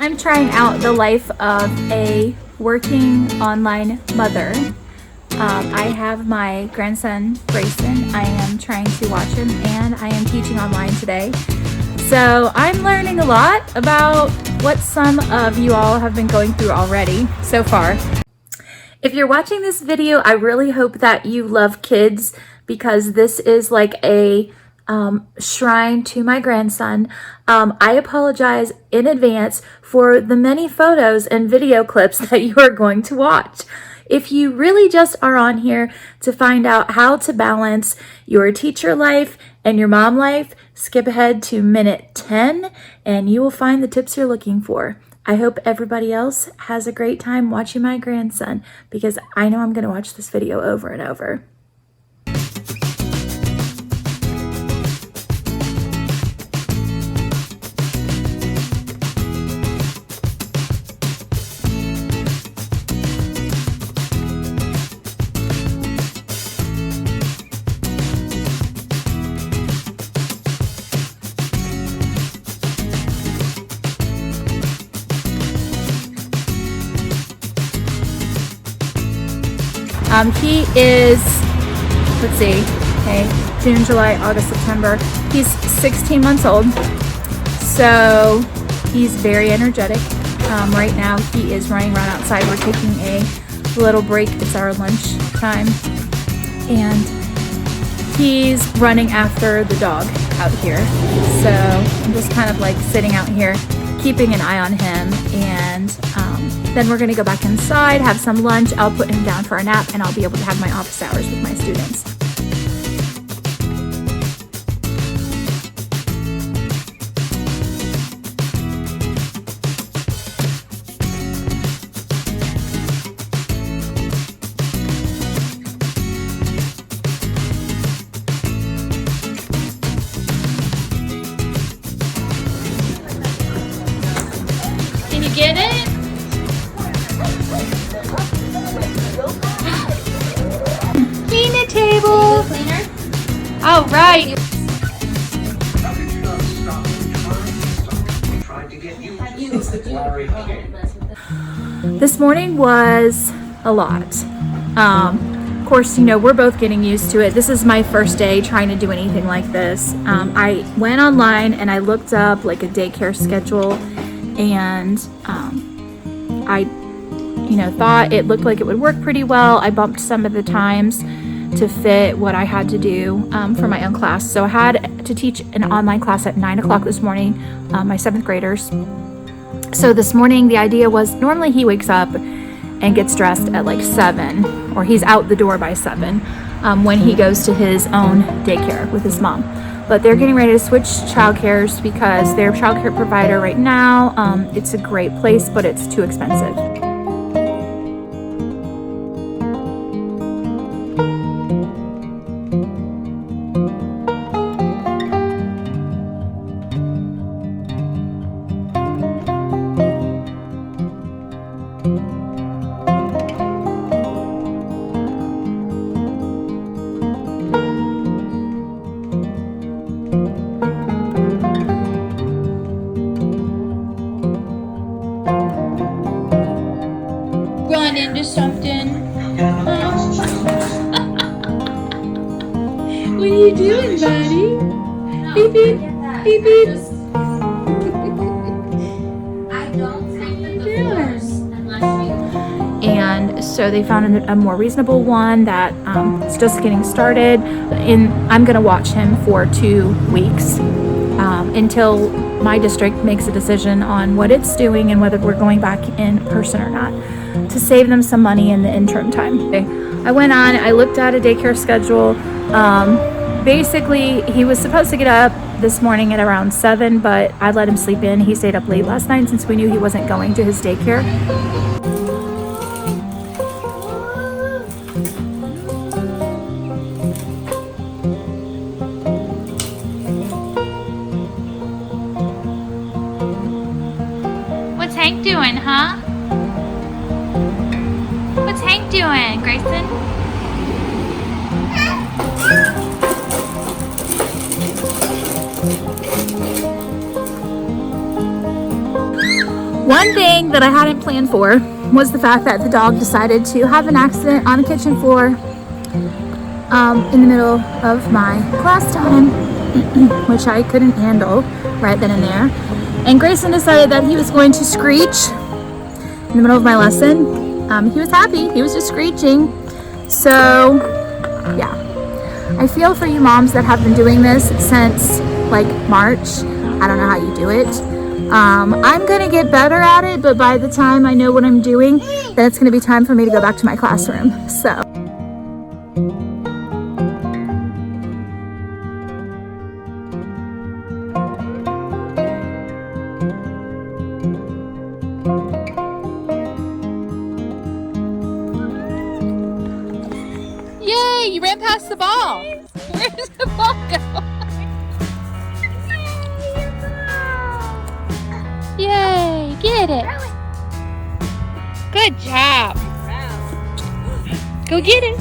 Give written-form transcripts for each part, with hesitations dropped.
I'm trying out the life of a working online mother. I have my grandson Grayson. I am trying to watch him and I am teaching online today. So I'm learning a lot about what some of you all have been going through already so far. If you're watching this video, I really hope that you love kids, because this is like a shrine to my grandson. I apologize in advance for the many photos and video clips that you are going to watch. If you really just are on here to find out how to balance your teacher life and your mom life, skip ahead to minute 10 and you will find the tips you're looking for. I hope everybody else has a great time watching my grandson, because I know I'm going to watch this video over and over. He is, let's see, okay, June, July, August, September. He's 16 months old, so he's very energetic. Right now he is running around outside. We're taking a little break. It's our lunch time, and he's running after the dog out here. So I'm just kind of like sitting out here, keeping an eye on him, and then we're gonna go back inside, have some lunch. I'll put him down for a nap and I'll be able to have my office hours with my students. Can you get it? Clean the table. All right. This morning was a lot. Of course, you know, we're both getting used to it. This is my first day trying to do anything like this. I went online and I looked up like a daycare schedule, and I thought it looked like it would work pretty well. I bumped some of the times to fit what I had to do for my own class. So I had to teach an online class at 9 o'clock this morning, my 7th graders. So this morning the idea was, normally he wakes up and gets dressed at like 7, or he's out the door by 7 when he goes to his own daycare with his mom. But they're getting ready to switch childcares because their childcare provider right now, it's a great place, but it's too expensive. Run into something. What are you doing, buddy? Beep beep, beep beep. And so they found a more reasonable one that is just getting started. And I'm gonna watch him for 2 weeks until my district makes a decision on what it's doing and whether we're going back in person or not, to save them some money in the interim time. Okay. I went on, I looked at a daycare schedule. Basically, he was supposed to get up this morning at around 7, but I let him sleep in. He stayed up late last night since we knew he wasn't going to his daycare. What's Hank doing, huh? What's Hank doing, Grayson? One thing that I hadn't planned for was the fact that the dog decided to have an accident on the kitchen floor in the middle of my class time, which I couldn't handle right then and there. And Grayson decided that he was going to screech in the middle of my lesson. He was happy, he was just screeching. So yeah, I feel for you moms that have been doing this since like March. I don't know how you do it. I'm gonna get better at it, but by the time I know what I'm doing, then it's gonna be time for me to go back to my classroom. So. Yay, you ran past the ball. Where does the ball go? Yay, get it. Good job. Go get it.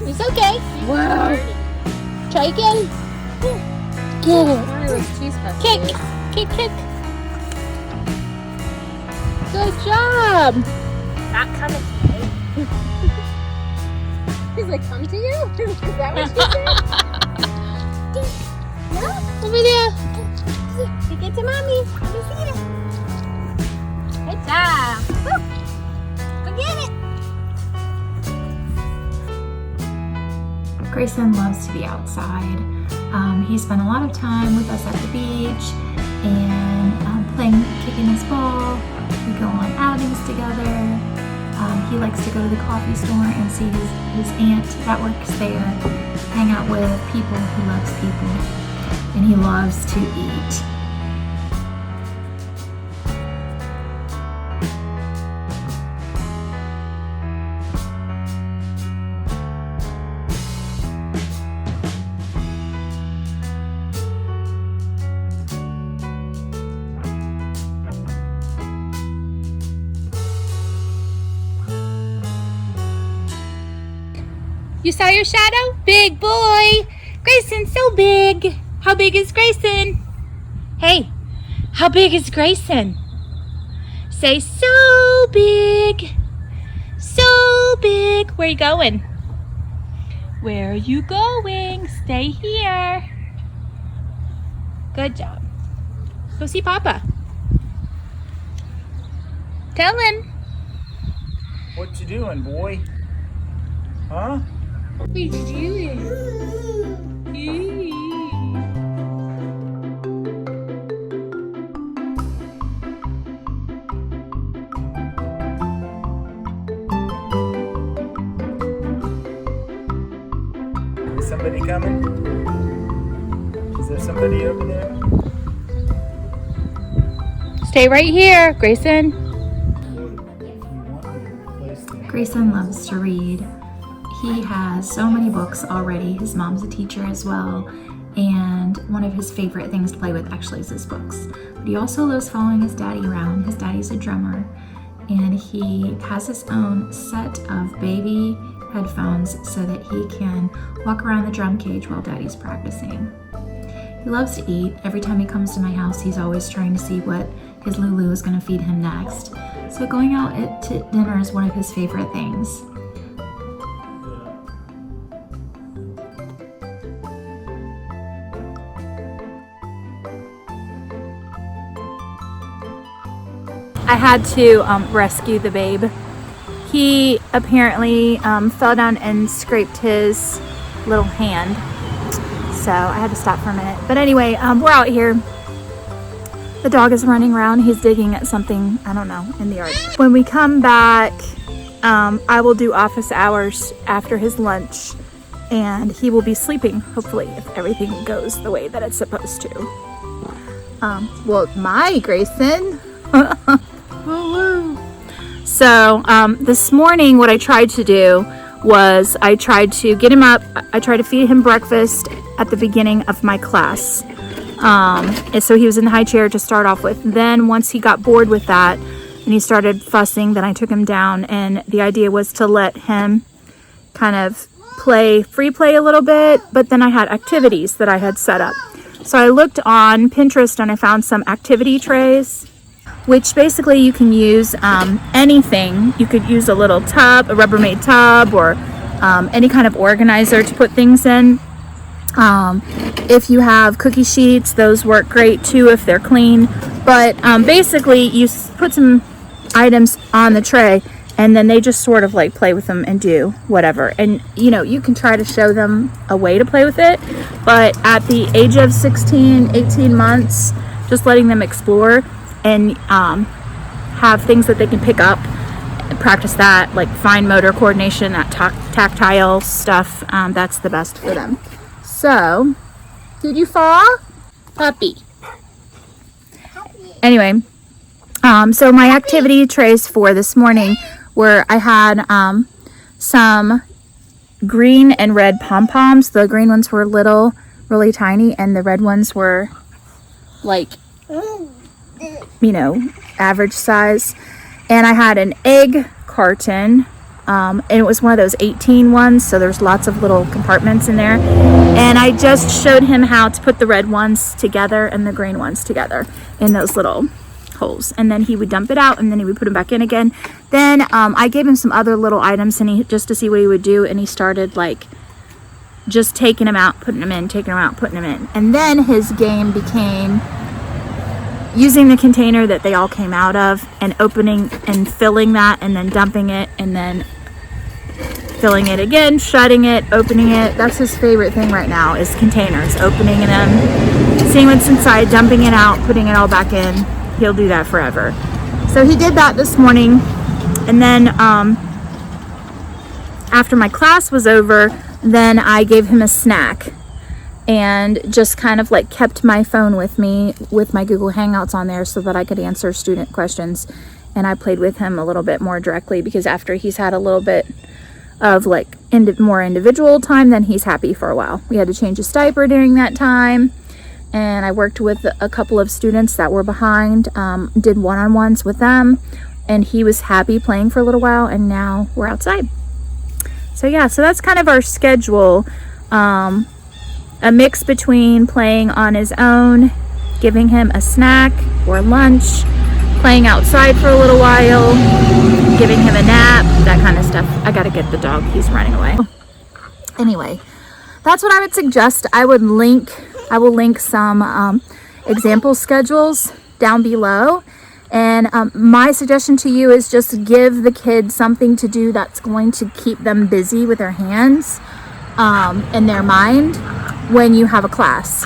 It's okay. Wow. Try again. Get it. Kick. Kick, kick. Good job. Not coming to you. He's like, come to you? Is that what she said? No? Over there. Take it to mommy. Let me see it. Good job. Woo. Go get it. Grayson loves to be outside. He spent a lot of time with us at the beach and playing, kicking his ball. We go on outings together. He likes to go to the coffee store and see his aunt that works there, hang out with people. He loves people, and he loves to eat. You saw your shadow? Big boy. Grayson's so big. How big is Grayson? Hey, how big is Grayson? Say so big. So big. Where are you going? Where are you going? Stay here. Good job. Go see Papa. Tell him. What you doing, boy? Huh? What are you doing? Is somebody coming? Is there somebody over there? Stay right here, Grayson. Grayson loves to read. He has so many books already. His mom's a teacher as well, and one of his favorite things to play with actually is his books. But he also loves following his daddy around. His daddy's a drummer, and he has his own set of baby headphones so that he can walk around the drum cage while daddy's practicing. He loves to eat. Every time he comes to my house, he's always trying to see what his LuLu is going to feed him next. So going out to dinner is one of his favorite things. I had to rescue the babe. He apparently fell down and scraped his little hand. So I had to stop for a minute. But anyway, we're out here. The dog is running around. He's digging at something, I don't know, in the yard. When we come back, I will do office hours after his lunch. And he will be sleeping, hopefully, if everything goes the way that it's supposed to. Well, my Grayson. So this morning what I tried to do was I tried to get him up. I tried to feed him breakfast at the beginning of my class. And so he was in the high chair to start off with. Then once he got bored with that, and he started fussing. Then I took him down, and the idea was to let him kind of free play a little bit, but then I had activities that I had set up. So I looked on Pinterest and I found some activity trays, which basically you can use anything. You could use a little tub, a Rubbermaid tub, or any kind of organizer to put things in. If you have cookie sheets, those work great too if they're clean. But basically you put some items on the tray, and then they just sort of like play with them and do whatever. And you know, you can try to show them a way to play with it, but at the age of 16, 18 months, just letting them explore and have things that they can pick up and practice that, like fine motor coordination, that tactile stuff, that's the best for them. So, did you fall? Puppy. Anyway, so my activity trays for this morning were, I had some green and red pom-poms. The green ones were little, really tiny, and the red ones were like, you know, average size. And I had an egg carton, and it was one of those 18 ones, so there's lots of little compartments in there. And I just showed him how to put the red ones together and the green ones together in those little holes, and then he would dump it out, and then he would put them back in again. Then I gave him some other little items, and he just to see what he would do, and he started like just taking them out, putting them in, taking them out, putting them in. And then his game became using the container that they all came out of and opening and filling that, and then dumping it, and then filling it again, shutting it, opening it. That's his favorite thing right now, is containers, opening them, seeing what's inside, dumping it out, putting it all back in. He'll do that forever. So he did that this morning, and then after my class was over, then I gave him a snack and just kind of like kept my phone with me with my Google Hangouts on there so that I could answer student questions. And I played with him a little bit more directly, because after he's had a little bit of like more individual time, then he's happy for a while. We had to change his diaper during that time. And I worked with a couple of students that were behind, did one-on-ones with them, and he was happy playing for a little while, and now we're outside. So yeah, so that's kind of our schedule. A mix between playing on his own, giving him a snack or lunch, playing outside for a little while, giving him a nap, that kind of stuff. I gotta get the dog, he's running away. Anyway, that's what I would suggest. I will link some example schedules down below. And my suggestion to you is just give the kids something to do that's going to keep them busy with their hands and their mind when you have a class.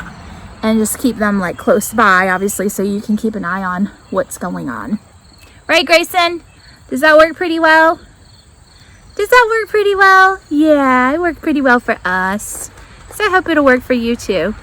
And just keep them like close by, obviously, so you can keep an eye on what's going on. Right, Grayson? Does that work pretty well? Does that work pretty well? Yeah, it worked pretty well for us. So I hope it'll work for you too.